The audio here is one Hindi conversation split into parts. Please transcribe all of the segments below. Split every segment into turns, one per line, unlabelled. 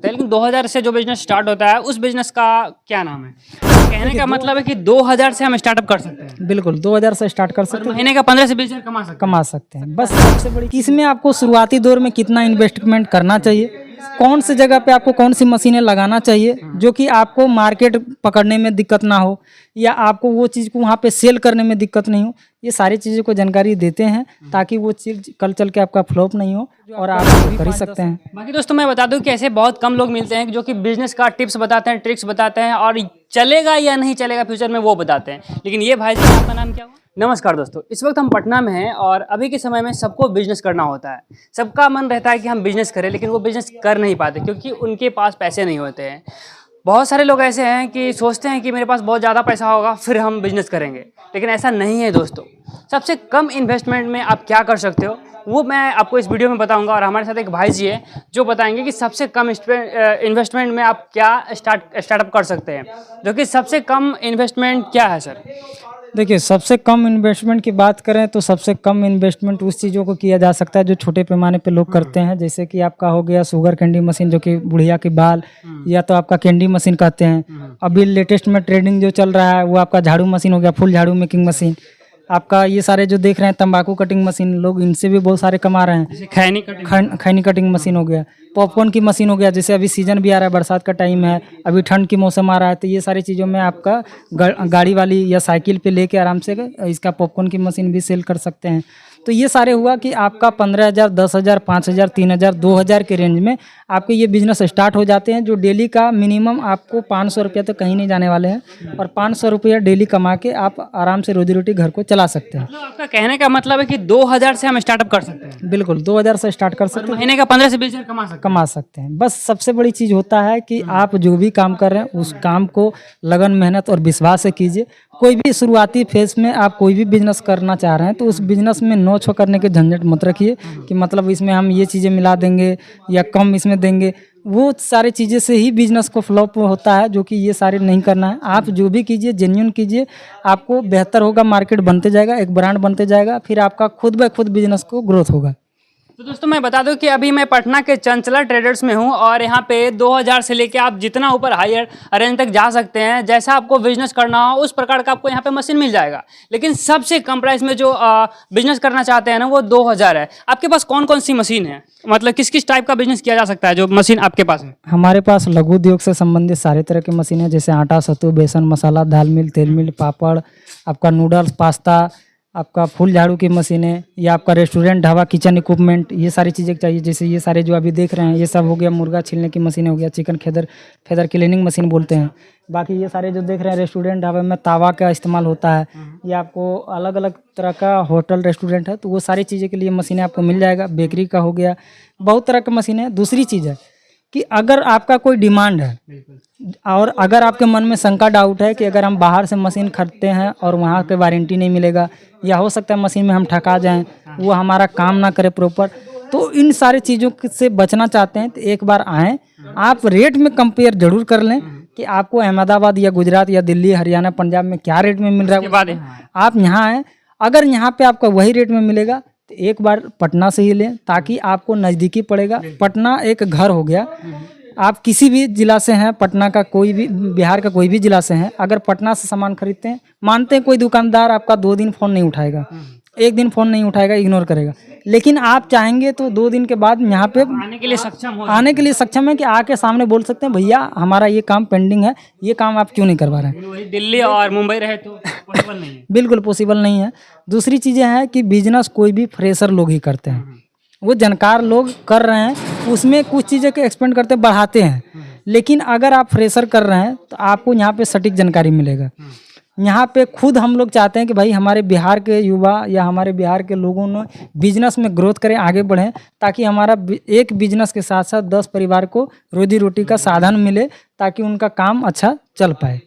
सकते हैं, लेकिन 2000 से जो बिजनेस स्टार्ट होता है उस बिजनेस का क्या नाम है? कहने का मतलब है कि 2000 से हम स्टार्टअप कर सकते हैं।
बिल्कुल 2000 से स्टार्ट कर
और
सकते हैं,
महीने का 15 से 20 हजार कमा सकते हैं।
बस सबसे बड़ी इसमें आपको शुरुआती दौर में कितना इन्वेस्टमेंट करना चाहिए, कौन सी जगह पे आपको कौन सी मशीनें लगाना चाहिए जो कि आपको मार्केट पकड़ने में दिक्कत ना हो या आपको वो चीज़ को वहाँ पे सेल करने में दिक्कत नहीं हो, ये सारी चीज़ों को जानकारी देते हैं ताकि वो चीज़ कल चल के आपका फ्लॉप नहीं हो और आप कर ही सकते हैं।
बाकी दोस्तों मैं बता दूं कि ऐसे बहुत कम लोग मिलते हैं जो कि बिजनेस का टिप्स बताते हैं, ट्रिक्स बताते हैं और चलेगा या नहीं चलेगा फ्यूचर में वो बताते हैं। लेकिन ये भाई जी, आपका नाम क्या हुआ? नमस्कार दोस्तों, इस वक्त हम पटना में हैं और अभी के समय में सबको बिजनेस करना होता है। सबका मन रहता है कि हम बिजनेस करें, लेकिन वो बिजनेस कर नहीं पाते क्योंकि उनके पास पैसे नहीं होते हैं। बहुत सारे लोग ऐसे हैं कि सोचते हैं कि मेरे पास बहुत ज़्यादा पैसा होगा फिर हम बिजनेस करेंगे, लेकिन ऐसा नहीं है दोस्तों। सबसे कम इन्वेस्टमेंट में आप क्या कर सकते हो वो मैं आपको इस वीडियो में बताऊंगा और हमारे साथ एक भाई जी है जो बताएंगे कि सबसे कम इन्वेस्टमेंट में आप क्या स्टार्टअप कर सकते हैं। जो कि सबसे कम इन्वेस्टमेंट क्या है सर?
देखिए, सबसे कम इन्वेस्टमेंट की बात करें तो सबसे कम इन्वेस्टमेंट उस चीज़ों को किया जा सकता है जो छोटे पैमाने पे लोग करते हैं, जैसे कि आपका हो गया शुगर कैंडी मशीन जो कि बुढ़िया के बाल या तो आपका कैंडी मशीन कहते हैं। अभी लेटेस्ट में ट्रेंडिंग जो चल रहा है वो आपका झाड़ू मशीन हो गया, फुल झाड़ू मेकिंग मशीन। आपका ये सारे जो देख रहे हैं तंबाकू कटिंग मशीन, लोग इनसे भी बहुत सारे कमा रहे हैं। खैनी कटिंग मशीन हो गया, पॉपकॉर्न की मशीन हो गया, जैसे अभी सीजन भी आ रहा है, बरसात का टाइम है, अभी ठंड की मौसम आ रहा है, तो ये सारी चीज़ों में आपका गाड़ी वाली या साइकिल पे लेके आराम से इसका पॉपकॉर्न की मशीन भी सेल कर सकते हैं। तो ये सारे हुआ कि आपका 15,000, 10,000, 5,000, 3,000, 2,000 के रेंज में आपके ये बिजनेस स्टार्ट हो जाते हैं, जो डेली का मिनिमम आपको 500 रुपया तो कहीं नहीं जाने वाले हैं और 500 रुपया डेली कमा के आप आराम से रोजी रोटी घर को चला सकते हैं।
मतलब आपका कहने का मतलब है कि 2000 से हम स्टार्टअप कर सकते हैं?
बिल्कुल 2000 से स्टार्ट कर सकते हैं,
महीने का 15 से 20 हजार
कमा सकते हैं। बस सबसे बड़ी चीज़ होता है कि आप जो भी काम कर रहे हैं उस काम को लगन, मेहनत और विश्वास से कीजिए। कोई भी शुरुआती फेज में आप कोई भी बिजनेस करना चाह रहे हैं तो उस बिजनेस में नो छो करने के झंझट मत रखिए कि मतलब इसमें हम ये चीज़ें मिला देंगे या कम इसमें देंगे। वो सारी चीज़ें से ही बिजनेस को फ्लॉप होता है, जो कि ये सारे नहीं करना है। आप जो भी कीजिए जेन्युइन कीजिए, आपको बेहतर होगा, मार्केट बनते जाएगा, एक ब्रांड बनते जाएगा, फिर आपका खुद ब खुद बिजनेस को ग्रोथ होगा।
तो दोस्तों मैं बता दूं कि अभी मैं पटना के चंचला ट्रेडर्स में हूं और यहां पे 2000 से लेके आप जितना ऊपर हायर रेंज तक जा सकते हैं, जैसा आपको बिजनेस करना हो उस प्रकार का आपको यहां पे मशीन मिल जाएगा। लेकिन सबसे कम प्राइस में जो बिजनेस करना चाहते हैं ना वो 2000 है। आपके पास कौन कौन सी मशीन है, मतलब किस किस टाइप का बिजनेस किया जा सकता है जो मशीन आपके पास है?
हमारे पास लघु उद्योग से संबंधित सारे तरह की मशीनें, जैसे आटा, सत्तू, बेसन, मसाला, दाल मिल, तेल मिल, पापड़, आपका नूडल्स, पास्ता, आपका फुल झाड़ू की मशीनें या आपका रेस्टोरेंट, ढाबा, किचन इक्विपमेंट, ये सारी चीज़ें चाहिए। जैसे ये सारे जो अभी देख रहे हैं ये सब हो गया, मुर्गा छीलने की मशीन हो गया, चिकन फेदर क्लीनिंग मशीन बोलते हैं। बाकी ये सारे जो देख रहे हैं रेस्टोरेंट, ढाबे में तावा का इस्तेमाल होता है, या आपको अलग अलग तरह का होटल रेस्टोरेंट है तो वो सारी चीज़ें के लिए मशीनें आपको मिल जाएगा। बेकरी का हो गया, बहुत तरह की मशीनें। दूसरी चीज़ है कि अगर आपका कोई डिमांड है और अगर आपके मन में शंका, डाउट है कि अगर हम बाहर से मशीन खरीदते हैं और वहाँ के वारंटी नहीं मिलेगा या हो सकता है मशीन में हम ठका जाएं, वो हमारा काम ना करे प्रॉपर, तो इन सारी चीज़ों से बचना चाहते हैं तो एक बार आएँ, आप रेट में कंपेयर जरूर कर लें कि आपको अहमदाबाद या गुजरात या दिल्ली, हरियाणा, पंजाब में क्या रेट में मिल रहा है। आप यहाँ आएँ, अगर यहाँ पे आपका वही रेट में मिलेगा तो एक बार पटना से ही लें ताकि आपको नज़दीकी पड़ेगा। पटना एक घर हो गया। आप किसी भी जिला से हैं, पटना का कोई भी, बिहार का कोई भी जिला से हैं, अगर पटना से सामान खरीदते हैं, मानते हैं कोई दुकानदार आपका 2 दिन फ़ोन नहीं उठाएगा, 1 दिन फ़ोन नहीं उठाएगा, इग्नोर करेगा, लेकिन आप चाहेंगे तो 2 दिन के बाद यहाँ पे आने के लिए सक्षम है कि आके सामने बोल सकते हैं भैया हमारा ये काम पेंडिंग है, ये काम आप क्यों नहीं करवा रहे हैं।
वही दिल्ली और मुंबई रहे तो पॉसिबल नहीं है।
बिल्कुल पॉसिबल नहीं है। दूसरी चीज़ें हैं कि बिजनेस कोई भी फ्रेशर लोग ही करते हैं, वो जानकार लोग कर रहे हैं, उसमें कुछ चीज़ें के एक्सपेंड करते बढ़ाते हैं, लेकिन अगर आप फ्रेशर कर रहे हैं तो आपको यहाँ पे सटीक जानकारी मिलेगा। यहाँ पे खुद हम लोग चाहते हैं कि भाई हमारे बिहार के युवा या हमारे बिहार के लोगों ने बिजनेस में ग्रोथ करें, आगे बढ़ें, ताकि हमारा एक बिजनेस के साथ साथ 10 परिवार को रोजी रोटी का साधन मिले, ताकि उनका काम अच्छा चल पाए।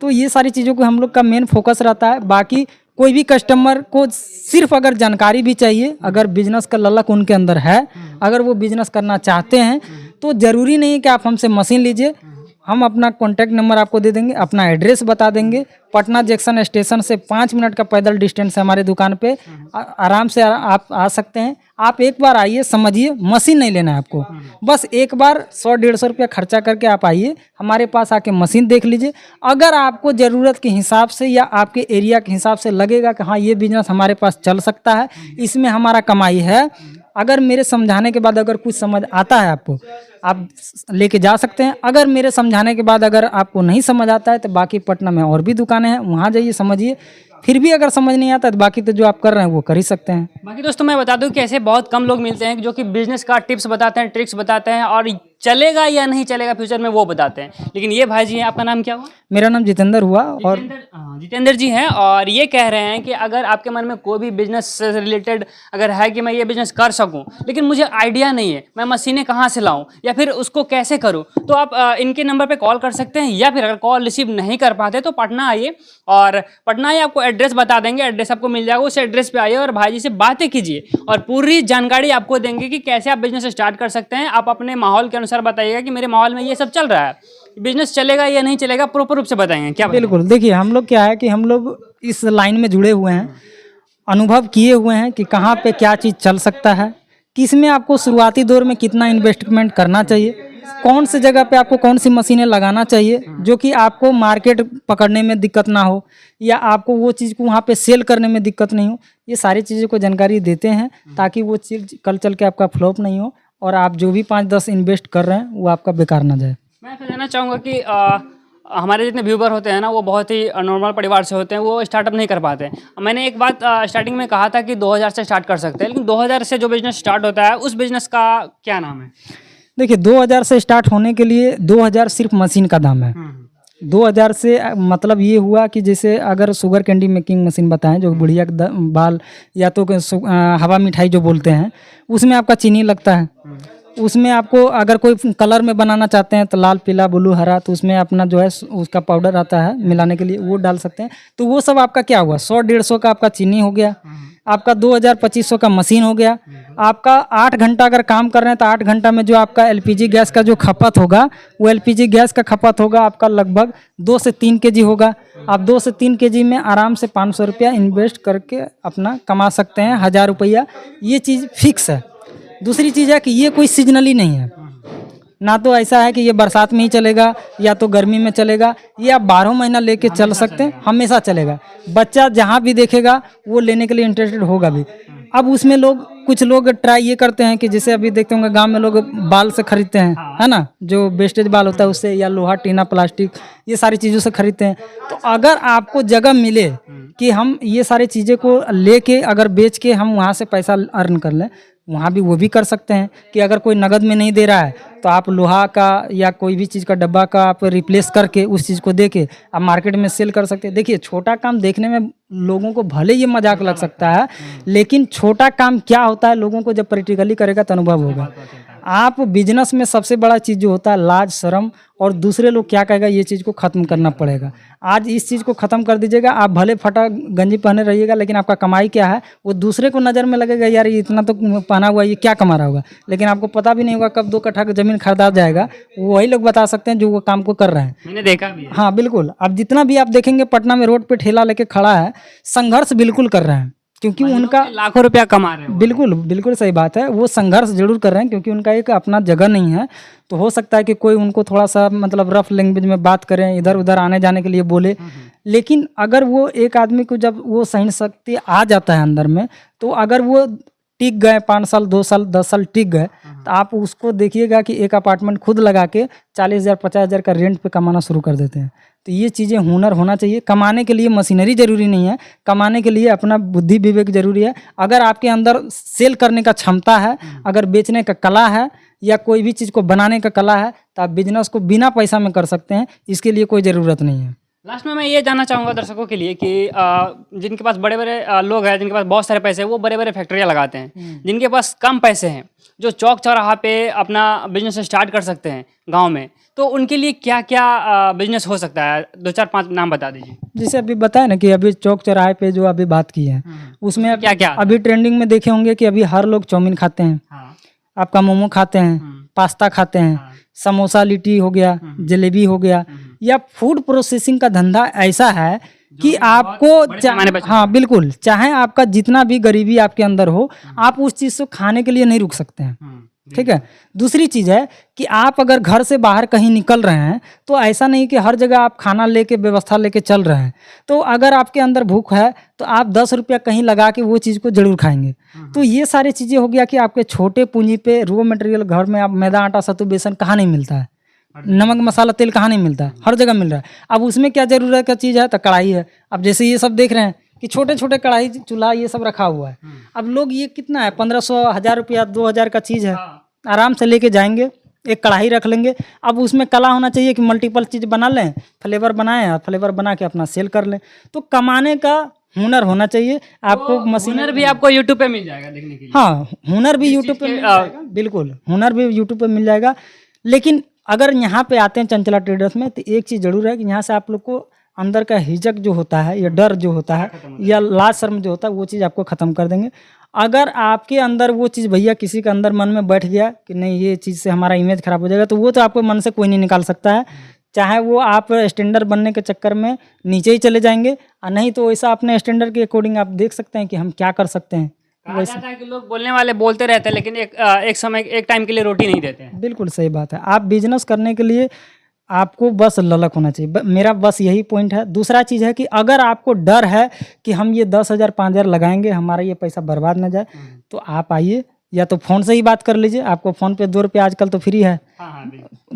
तो ये सारी चीज़ों को हम लोग का मेन फोकस रहता है। बाकी कोई भी कस्टमर को सिर्फ अगर जानकारी भी चाहिए, अगर बिजनेस का ललक उनके अंदर है, अगर वो बिजनेस करना चाहते हैं, तो ज़रूरी नहीं है कि आप हमसे मशीन लीजिए। हम अपना कॉन्टैक्ट नंबर आपको दे देंगे, अपना एड्रेस बता देंगे, पटना जंक्शन स्टेशन से 5 मिनट का पैदल डिस्टेंस है हमारे दुकान पे। आराम से आप आ सकते हैं। आप एक बार आइए, समझिए, मशीन नहीं लेना है आपको, बस एक बार 100-150 रुपया खर्चा करके आप आइए, हमारे पास आके मशीन देख लीजिए। अगर आपको ज़रूरत के हिसाब से या आपके एरिया के हिसाब से लगेगा कि हाँ ये बिजनेस हमारे पास चल सकता है, इसमें हमारा कमाई है, अगर मेरे समझाने के बाद अगर कुछ समझ आता है आपको, आप लेके जा सकते हैं। अगर मेरे समझाने के बाद अगर आपको नहीं समझ आता है तो बाकी पटना में और भी दुकानें हैं, वहाँ जाइए, समझिए। फिर भी अगर समझ नहीं आता तो बाकी तो जो आप कर रहे हैं वो कर ही सकते हैं।
बाकी दोस्तों मैं बता दूं कि ऐसे बहुत कम लोग मिलते हैं जो कि बिजनेस का टिप्स बताते हैं, ट्रिक्स बताते हैं और चलेगा या नहीं चलेगा फ्यूचर में वो बताते हैं। लेकिन ये भाई जी हैं, आपका नाम क्या हुआ?
मेरा नाम जितेंद्र हुआ। और
जितेंद्र जी हैं और ये कह रहे हैं कि अगर आपके मन में कोई भी बिजनेस से रिलेटेड अगर है कि मैं ये बिजनेस कर सकूं, लेकिन मुझे आइडिया नहीं है, मैं मशीनें कहाँ से लाऊं या फिर उसको कैसे करूं, तो आप इनके नंबर पे कॉल कर सकते हैं। या फिर अगर कॉल रिसीव नहीं कर पाते तो पटना आइए, और पटना आइए, आपको एड्रेस बता देंगे, एड्रेस आपको मिल जाएगा, उस एड्रेस पे आइए और भाई जी से बातें कीजिए और पूरी जानकारी आपको देंगे कि कैसे आप बिजनेस स्टार्ट कर सकते हैं। आप अपने माहौल के अनुसार बताइएगा कि मेरे माहौल में ये सब चल रहा है, बिजनेस चलेगा या नहीं चलेगा, प्रॉपर रूप से बताएंगे। क्या
बिल्कुल, देखिए हम लोग क्या है कि हम लोग इस लाइन में जुड़े हुए हैं, अनुभव किए हुए हैं कि कहाँ पे क्या चीज़ चल सकता है, किस में आपको शुरुआती दौर में कितना इन्वेस्टमेंट करना चाहिए, कौन सी जगह पे आपको कौन सी मशीनें लगाना चाहिए जो कि आपको मार्केट पकड़ने में दिक्कत ना हो या आपको वो चीज़ को वहाँ पे सेल करने में दिक्कत नहीं हो। ये सारी चीज़ों को जानकारी देते हैं ताकि वो चीज़ कल चल के आपका फ्लॉप नहीं हो और आप जो भी 5-10 इन्वेस्ट कर रहे हैं वो आपका बेकार ना जाए।
मैं ऐसा कहना चाहूँगा कि हमारे जितने व्यूवर होते हैं ना, वो बहुत ही नॉर्मल परिवार से होते हैं, वो स्टार्टअप नहीं कर पाते। मैंने एक बात स्टार्टिंग में कहा था कि 2000 से स्टार्ट कर सकते हैं, लेकिन 2000 से जो बिजनेस स्टार्ट होता है उस बिजनेस का क्या नाम है?
देखिए 2000 से स्टार्ट होने के लिए 2000 सिर्फ मशीन का दाम है। 2000 से मतलब ये हुआ कि जैसे अगर शुगर कैंडी मेकिंग मशीन बताएं जो बुढ़िया के बाल या तो हवा मिठाई जो बोलते हैं, उसमें आपका चीनी लगता है। उसमें आपको अगर कोई कलर में बनाना चाहते हैं तो लाल, पीला, ब्लू, हरा, तो उसमें अपना जो है उसका पाउडर आता है मिलाने के लिए, वो डाल सकते हैं। तो वो सब आपका क्या हुआ, 100-150 का आपका चीनी हो गया, आपका 2000-2500 का मशीन हो गया। आपका 8 घंटा अगर काम कर रहे हैं तो 8 घंटा में जो आपका एलपीजी गैस का जो खपत होगा, वो एलपीजी गैस का खपत होगा आपका लगभग 2 से 3 केजी होगा। आप 2 से 3 केजी में आराम से 500 रुपया इन्वेस्ट करके अपना कमा सकते हैं, 1000 रुपया। ये चीज़ फिक्स है। दूसरी चीज़ है कि ये कोई सीजनली नहीं है, ना तो ऐसा है कि ये बरसात में ही चलेगा या तो गर्मी में चलेगा, ये आप 12 महीना लेके चल सकते हैं, हमेशा चलेगा। बच्चा जहाँ भी देखेगा वो लेने के लिए इंटरेस्टेड होगा भी। अब उसमें कुछ लोग ट्राई ये करते हैं कि जैसे अभी देखते होंगे गांव में लोग बाल से खरीदते हैं, है ना, जो वेस्टेज बाल होता है उससे, या लोहा, टीना, प्लास्टिक, ये सारी चीज़ों से खरीदते हैं। तो अगर आपको जगह मिले कि हम ये सारी चीज़ें को लेके अगर बेच के हम वहाँ से पैसा अर्न कर लें, वहाँ भी वो भी कर सकते हैं। कि अगर कोई नगद में नहीं दे रहा है तो आप लोहा का या कोई भी चीज़ का डब्बा का आप रिप्लेस करके उस चीज़ को दे के आप मार्केट में सेल कर सकते हैं। देखिए छोटा काम देखने में लोगों को भले ये मजाक लग सकता है, लेकिन छोटा काम क्या होता है लोगों को जब प्रैक्टिकली करेगा तो अनुभव होगा। आप बिजनेस में सबसे बड़ा चीज़ जो होता है लाज, शर्म और दूसरे लोग क्या कहेगा, ये चीज़ को ख़त्म करना पड़ेगा। आज इस चीज़ को ख़त्म कर दीजिएगा, आप भले फटा गंजी पहने रहिएगा, लेकिन आपका कमाई क्या है वो दूसरे को नज़र में लगेगा, यार ये इतना तो पहना हुआ, ये क्या कमा रहा होगा, लेकिन आपको पता भी नहीं होगा कब 2 कट्ठा की ज़मीन खरीदा जाएगा। वही लोग बता सकते हैं जो वो काम को कर रहे हैं।
मैंने देखा भी है।
हाँ बिल्कुल। अब जितना भी आप देखेंगे पटना में रोड पे ठेला लेके खड़ा है, संघर्ष बिल्कुल कर रहे हैं, क्योंकि उनका
लाखों रुपया कमा रहे हैं।
बिल्कुल बिल्कुल सही बात है, वो संघर्ष जरूर कर रहे हैं क्योंकि उनका एक अपना जगह नहीं है। तो हो सकता है कि कोई उनको थोड़ा सा मतलब रफ लैंग्वेज में बात करें, इधर उधर आने जाने के लिए बोले, लेकिन अगर वो एक आदमी को जब वो सहन शक्ति आ जाता है अंदर में, तो अगर वो टिक गए 5 साल, 2 साल, 10 साल टिक गए, तो आप उसको देखिएगा कि एक अपार्टमेंट खुद लगा के 40,000 50,000 का रेंट पे कमाना शुरू कर देते हैं। तो ये चीज़ें हुनर होना चाहिए। कमाने के लिए मशीनरी ज़रूरी नहीं है, कमाने के लिए अपना बुद्धि विवेक जरूरी है। अगर आपके अंदर सेल करने का क्षमता है, अगर बेचने का कला है या कोई भी चीज़ को बनाने का कला है, तो आप बिजनेस को बिना पैसा में कर सकते हैं। इसके लिए कोई ज़रूरत नहीं है।
लास्ट में मैं ये जानना चाहूँगा दर्शकों के लिए कि जिनके पास बड़े बड़े लोग हैं, जिनके पास बहुत सारे पैसे हैं, वो बड़े बड़े फैक्ट्रियाँ लगाते हैं। जिनके पास कम पैसे हैं, जो चौक चौराहा पे अपना बिजनेस स्टार्ट कर सकते हैं गांव में, तो उनके लिए क्या क्या बिजनेस हो सकता है? 2-4-5 नाम बता दीजिए।
जैसे अभी बताया ना कि अभी चौक चौराहे पे जो अभी बात की है, उसमें
क्या क्या
अभी ट्रेंडिंग में देखे होंगे कि अभी हर लोग चाउमीन खाते हैं, आपका मोमो खाते हैं, पास्ता खाते हैं, समोसा, लिट्टी हो गया, जलेबी हो गया, या फूड प्रोसेसिंग का धंधा ऐसा है कि आपको
बड़े पैमाने पर
हाँ बिल्कुल, चाहे आपका जितना भी गरीबी आपके अंदर हो, आप उस चीज़ को खाने के लिए नहीं रुक सकते हैं। ठीक है। दूसरी चीज़ है कि आप अगर घर से बाहर कहीं निकल रहे हैं तो ऐसा नहीं कि हर जगह आप खाना लेके व्यवस्था लेके चल रहे हैं। तो अगर आपके अंदर भूख है तो आप 10 रुपया कहीं लगा के वो चीज़ को ज़रूर खाएंगे। तो ये सारी चीज़ें हो गया कि आपके छोटे पूंजी पे रॉ मटेरियल घर में आप मैदा आटा सत्तू बेसन कहाँ नहीं मिलता है, नमक मसाला तेल कहाँ नहीं मिलता है, हर जगह मिल रहा है। अब उसमें क्या ज़रूरत का चीज़ है, तो कढ़ाई है। अब जैसे ये सब देख रहे हैं कि छोटे छोटे कढ़ाई चूल्हा ये सब रखा हुआ है। अब लोग ये कितना है 1500 1000 रुपया 2000 का चीज़ है, आराम से लेके जाएंगे, एक कढ़ाई रख लेंगे। अब उसमें कला होना चाहिए कि मल्टीपल चीज़ बना लें, फ्लेवर बनाएं और फ्लेवर बना के अपना सेल कर लें। तो कमाने का हुनर होना चाहिए आपको।
मशीनर भी आपको यूट्यूब पे मिल जाएगा देखने के लिए।
हाँ, हुनर भी यूट्यूब पे मिल जाएगा, बिल्कुल हुनर भी यूट्यूब पे मिल जाएगा। लेकिन अगर यहाँ पे आते हैं चंचला ट्रेडर्स में तो एक चीज़ ज़रूर है कि यहाँ से आप लोग को अंदर का हिचक जो होता है या डर जो होता है या लाज शर्म जो होता है वो चीज़ आपको ख़त्म कर देंगे। अगर आपके अंदर वो चीज़ भैया किसी के अंदर मन में बैठ गया कि नहीं ये चीज़ से हमारा इमेज खराब हो जाएगा, तो वो तो आपको मन से कोई नहीं निकाल सकता है। चाहे वो आप स्टैंडर्ड बनने के चक्कर में नीचे ही चले जाएंगे, और नहीं तो वैसा अपने स्टैंडर्ड के अकॉर्डिंग आप देख सकते हैं कि हम क्या कर सकते हैं।
कहा जाता है कि लोग बोलने वाले बोलते रहते हैं लेकिन एक समय एक टाइम के लिए रोटी नहीं देते हैं।
बिल्कुल सही बात है। आप बिजनेस करने के लिए आपको बस ललक होना चाहिए, मेरा बस यही पॉइंट है। दूसरा चीज़ है कि अगर आपको डर है कि हम ये 10,000 5,000 लगाएंगे हमारा ये पैसा बर्बाद ना जाए, तो आप आइए, या तो फ़ोन से ही बात कर लीजिए। आपको फ़ोन पे 2 रुपये आजकल तो फ्री है।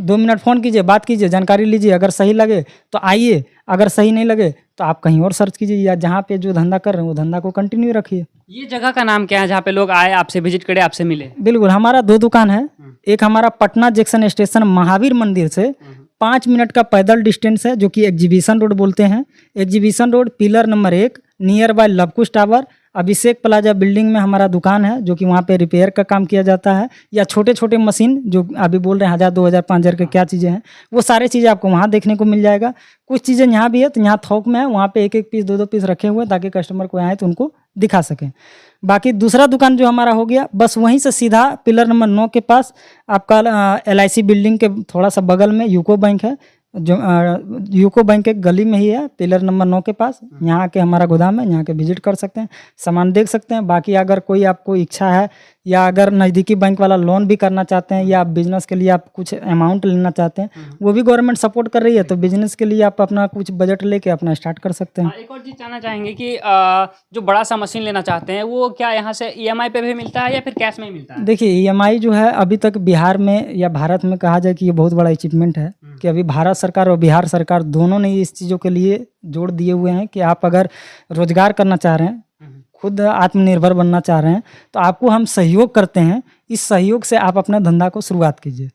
2 मिनट फ़ोन कीजिए, बात कीजिए, जानकारी लीजिए। अगर सही लगे तो आइए, अगर सही नहीं लगे तो आप कहीं और सर्च कीजिए, या जहाँ पे जो धंधा कर रहे हैं वो धंधा को कंटिन्यू रखिए।
ये जगह का नाम क्या है जहाँ पे लोग आए, आपसे विजिट करें, आपसे मिले?
बिल्कुल, हमारा 2 दुकान है। एक हमारा पटना जंक्शन स्टेशन महावीर मंदिर से 5 मिनट का पैदल डिस्टेंस है, जो कि एग्जीबिशन रोड बोलते हैं। Exhibition road pillar number 1 near by Lavkush tower Abhishek plaza building में हमारा दुकान है, जो कि वहाँ पे रिपेयर का काम किया जाता है, या छोटे छोटे मशीन जो अभी बोल रहे हैं 1000 2000 5000 के क्या चीज़ें हैं, वो सारे चीज़ें आपको वहाँ देखने को मिल जाएगा। कुछ चीज़ें यहाँ भी है तो यहाँ थोक में है, वहाँ पे 1-1 पीस 2-2 पीस रखे हुए हैं ताकि कस्टमर को आए तो उनको दिखा सकें। बाकी दूसरा दुकान जो हमारा हो गया बस वहीं से सीधा पिलर नंबर 9 के पास आपका LIC बिल्डिंग के थोड़ा सा बगल में यूको बैंक है, जो यूको बैंक के गली में ही है, पिलर नंबर 9 के पास। यहाँ के हमारा गोदाम है, यहाँ के विजिट कर सकते हैं, सामान देख सकते हैं। बाकी अगर कोई आपको इच्छा है या अगर नज़दीकी बैंक वाला लोन भी करना चाहते हैं या बिजनेस के लिए आप कुछ अमाउंट लेना चाहते हैं, वो भी गवर्नमेंट सपोर्ट कर रही है, तो बिजनेस के लिए आप अपना कुछ बजट लेके अपना स्टार्ट कर सकते हैं।
एक और चीज़ जानना चाहेंगे कि जो बड़ा सा मशीन लेना चाहते हैं वो क्या यहाँ से EMI पे भी मिलता है या फिर कैश में ही मिलता है?
देखिए, EMI जो है अभी तक बिहार में या भारत में कहा जाए कि ये बहुत बड़ा अचीवमेंट है कि अभी भारत सरकार और बिहार सरकार दोनों ने इस चीज़ों के लिए जोड़ दिए हुए हैं कि आप अगर रोजगार करना चाह रहे हैं, खुद आत्मनिर्भर बनना चाह रहे हैं, तो आपको हम सहयोग करते हैं। इस सहयोग से आप अपना धंधा को शुरुआत कीजिए।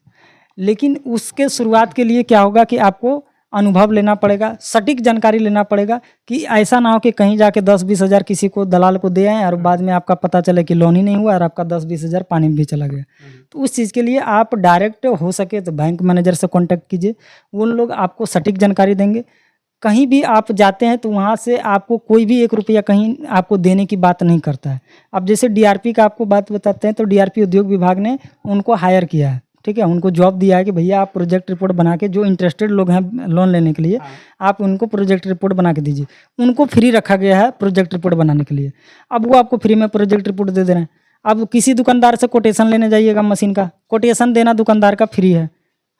लेकिन उसके शुरुआत के लिए क्या होगा कि आपको अनुभव लेना पड़ेगा, सटीक जानकारी लेना पड़ेगा, कि ऐसा ना हो कि कहीं जाके 10-20 हज़ार किसी को दलाल को दे आए और बाद में आपका पता चले कि लोन ही नहीं हुआ और आपका 10-20 हज़ार पानी में भी चला गया। तो उस चीज़ के लिए आप डायरेक्ट हो सके तो बैंक मैनेजर से कॉन्टैक्ट कीजिए, वो लोग आपको सटीक जानकारी देंगे। कहीं भी आप जाते हैं तो वहाँ से आपको कोई भी 1 रुपया कहीं आपको देने की बात नहीं करता है। अब जैसे DRP का आपको बात बताते हैं, तो DRP उद्योग विभाग ने उनको हायर किया है, ठीक है, उनको जॉब दिया है कि भैया आप प्रोजेक्ट रिपोर्ट बना के, जो इंटरेस्टेड लोग हैं लोन लेने के लिए, आप उनको प्रोजेक्ट रिपोर्ट बना के दीजिए। उनको फ्री रखा गया है प्रोजेक्ट रिपोर्ट बनाने के लिए। अब वो आपको फ्री में प्रोजेक्ट रिपोर्ट दे रहे हैं। अब किसी दुकानदार से कोटेशन लेने जाइएगा मशीन का, कोटेशन देना दुकानदार का फ्री है।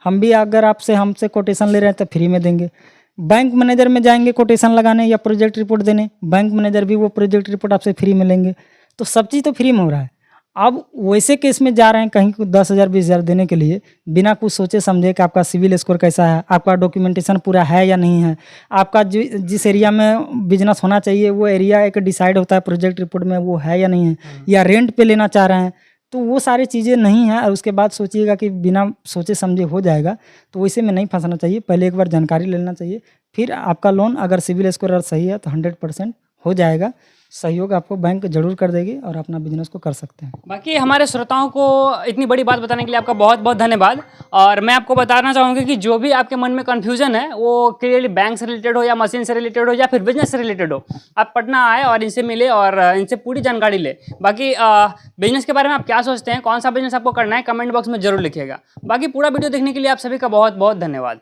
हम भी अगर हमसे कोटेशन ले रहे हैं तो फ्री में देंगे। बैंक मैनेजर में जाएंगे कोटेशन लगाने या प्रोजेक्ट रिपोर्ट देने, बैंक मैनेजर भी वो प्रोजेक्ट रिपोर्ट आपसे फ्री में लेंगे। तो सब चीज़ तो फ्री में हो रहा है। अब वैसे केस में जा रहे हैं कहीं को 10,000 20,000 देने के लिए, बिना कुछ सोचे समझे कि आपका सिविल स्कोर कैसा है, आपका डॉक्यूमेंटेशन पूरा है या नहीं है, आपका जिस एरिया में बिजनेस होना चाहिए वो एरिया एक डिसाइड होता है प्रोजेक्ट रिपोर्ट में, वो है या नहीं है, या रेंट पे लेना चाह रहे हैं, तो वो सारी चीज़ें नहीं हैं। और उसके बाद सोचिएगा कि बिना सोचे समझे हो जाएगा, तो वैसे में नहीं फंसना चाहिए। पहले एक बार जानकारी ले लेना चाहिए, फिर आपका लोन अगर सिविल स्कोर सही है तो 100% हो जाएगा। सहयोग आपको बैंक जरूर कर देगी और अपना बिजनेस को कर सकते हैं।
बाकी हमारे श्रोताओं को इतनी बड़ी बात बताने के लिए आपका बहुत बहुत धन्यवाद। और मैं आपको बताना चाहूँगी कि जो भी आपके मन में कन्फ्यूजन है वो क्लियरली बैंक से रिलेटेड हो या मशीन से रिलेटेड हो या फिर बिजनेस से रिलेटेड हो, आप पटना आए और इनसे मिले और इनसे पूरी जानकारी ले। बाकी बिजनेस के बारे में आप क्या सोचते हैं, कौन सा बिजनेस आपको करना है, कमेंट बॉक्स में जरूर लिखिएगा। बाकी पूरा वीडियो देखने के लिए आप सभी का बहुत बहुत धन्यवाद।